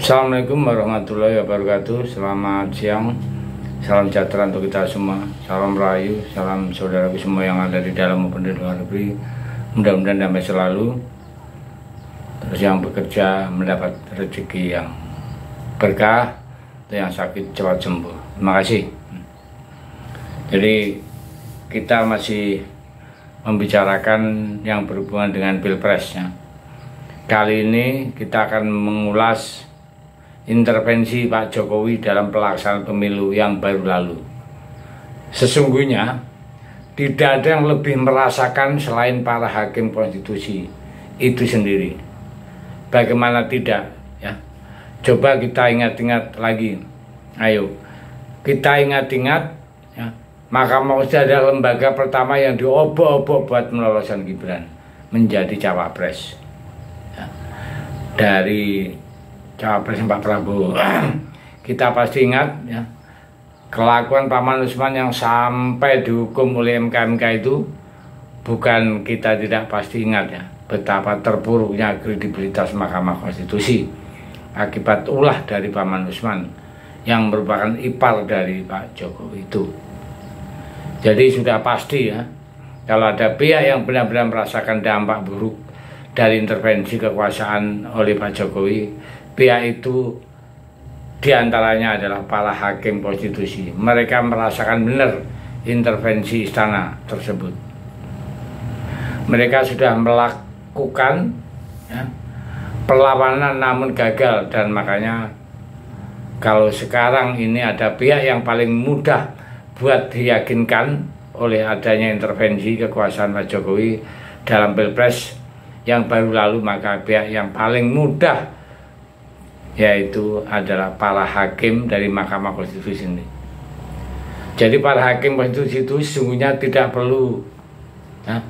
Assalamualaikum warahmatullahi wabarakatuh. Selamat siang, salam sejahtera untuk kita semua. Salam rahayu, salam saudaraku semua yang ada di dalam maupun di luar negeri. Mudah-mudahan damai selalu. Terus yang bekerja mendapat rezeki yang berkah, yang sakit cepat sembuh. Terima kasih. Jadi kita masih membicarakan yang berhubungan dengan pilpresnya. Kali ini kita akan mengulas intervensi Pak Jokowi dalam pelaksanaan pemilu yang baru lalu. Sesungguhnya tidak ada yang lebih merasakan selain para hakim konstitusi itu sendiri. Bagaimana tidak, ya? Coba kita ingat-ingat lagi. Ayo, kita ingat-ingat, ya. Mahkamah Konstitusi adalah lembaga pertama yang diobok-obok buat meloloskan Gibran menjadi cawapres, ya. Dari cawapres Pak Prabowo. Kita pasti ingat, ya, kelakuan Pak Manusman yang sampai dihukum oleh MK itu. Bukan kita tidak pasti ingat, ya, betapa terpuruknya kredibilitas Mahkamah Konstitusi akibat ulah dari Pak Manusman yang merupakan ipar dari Pak Jokowi itu. Jadi sudah pasti, ya, kalau ada pihak yang benar-benar merasakan dampak buruk dari intervensi kekuasaan oleh Pak Jokowi, pihak itu diantaranya adalah para hakim konstitusi. Mereka merasakan benar intervensi istana tersebut. Mereka sudah melakukan, ya, perlawanan namun gagal, dan makanya kalau sekarang ini ada pihak yang paling mudah buat diyakinkan oleh adanya intervensi kekuasaan Pak Jokowi dalam pilpres yang baru lalu, maka pihak yang paling mudah yaitu adalah para hakim dari Mahkamah Konstitusi ini. Jadi para hakim konstitusi itu sesungguhnya tidak perlu, ya,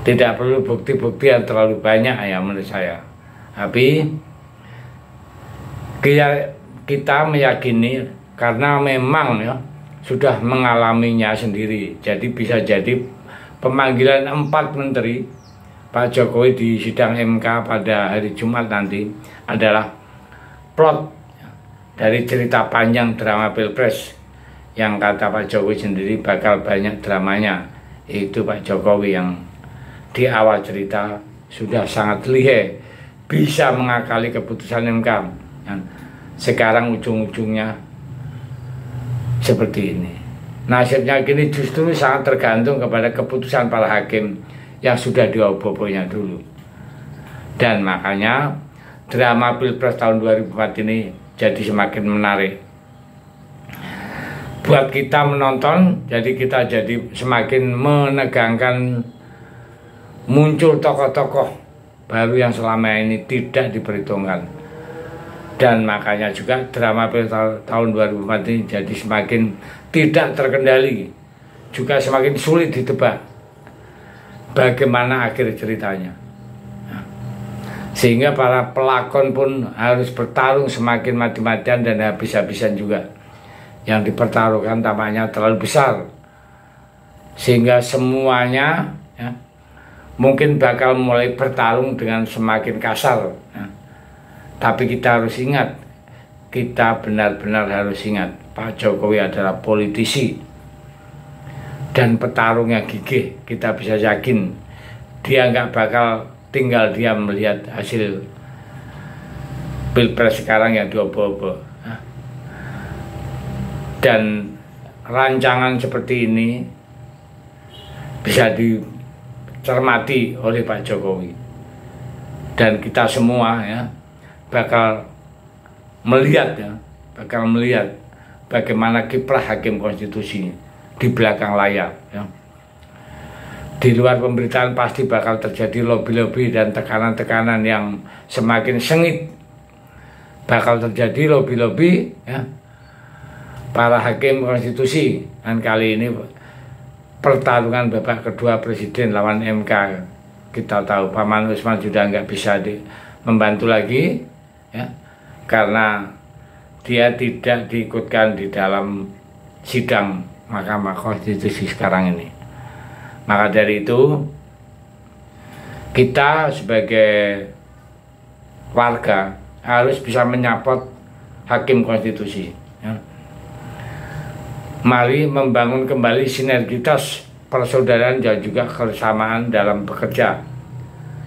tidak perlu bukti-bukti yang terlalu banyak, ya, menurut saya. Tapi kita meyakini karena memang, ya, sudah mengalaminya sendiri. Jadi bisa jadi pemanggilan 4 menteri Pak Jokowi di sidang MK pada hari Jumat nanti adalah plot dari cerita panjang drama pilpres yang kata Pak Jokowi sendiri bakal banyak dramanya. Itu Pak Jokowi yang di awal cerita sudah sangat lihai bisa mengakali keputusan MK. Sekarang ujung-ujungnya seperti ini. Nasibnya kini justru sangat tergantung kepada keputusan para hakim yang sudah diobok-oboknya dulu. Dan makanya drama Pilpres tahun 2004 ini jadi semakin menarik buat kita menonton. Jadi kita jadi semakin menegangkan muncul tokoh-tokoh baru yang selama ini tidak diperhitungkan. Dan makanya juga drama Pilpres tahun 2004 ini jadi semakin tidak terkendali, juga semakin sulit ditebak bagaimana akhir ceritanya. Sehingga para pelakon pun harus bertarung semakin mati-matian dan habis-habisan juga. Yang dipertaruhkan tampaknya terlalu besar, sehingga semuanya, ya, mungkin bakal mulai bertarung dengan semakin kasar, ya. Tapi kita harus ingat, kita benar-benar harus ingat, Pak Jokowi adalah politisi dan petarungnya gigih. Kita bisa yakin dia nggak bakal tinggal diam melihat hasil pilpres sekarang yang diobok-obok. Dan rancangan seperti ini bisa dicermati oleh Pak Jokowi, dan kita semua, ya, bakal melihat, ya, bagaimana kiprah hakim konstitusi di belakang layar, ya. Di luar pemberitaan pasti bakal terjadi lobby-lobby dan tekanan-tekanan yang semakin sengit. Bakal terjadi lobby-lobby, ya, para hakim konstitusi. Dan kali ini pertarungan babak kedua presiden lawan MK. Kita tahu Pak Manusman sudah nggak bisa membantu lagi, ya, karena dia tidak diikutkan di dalam sidang Mahkamah Konstitusi sekarang ini. Maka dari itu kita sebagai warga harus bisa menyapot hakim konstitusi. Ya. Mari membangun kembali sinergitas persaudaraan dan juga kebersamaan dalam bekerja.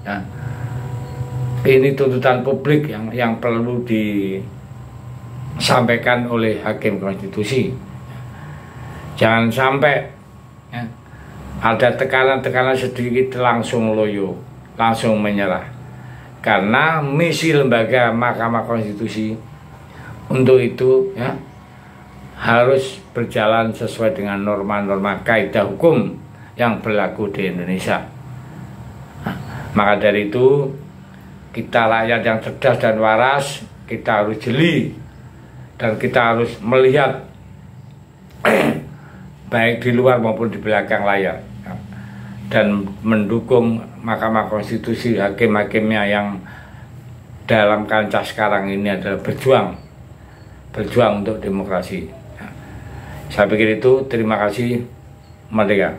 Ya. Ini tuntutan publik yang perlu disampaikan oleh hakim konstitusi. Jangan sampai ya, ada tekanan-tekanan sedikit langsung loyo, langsung menyerah. Karena misi lembaga Mahkamah Konstitusi untuk itu ya, harus berjalan sesuai dengan norma-norma kaidah hukum yang berlaku di Indonesia. Maka dari itu, kita rakyat yang cerdas dan waras, kita harus jeli dan kita harus melihat baik di luar maupun di belakang layar dan mendukung Mahkamah Konstitusi, hakim-hakimnya yang dalam kancah sekarang ini adalah berjuang untuk demokrasi. Saya pikir itu. Terima kasih. Merdeka.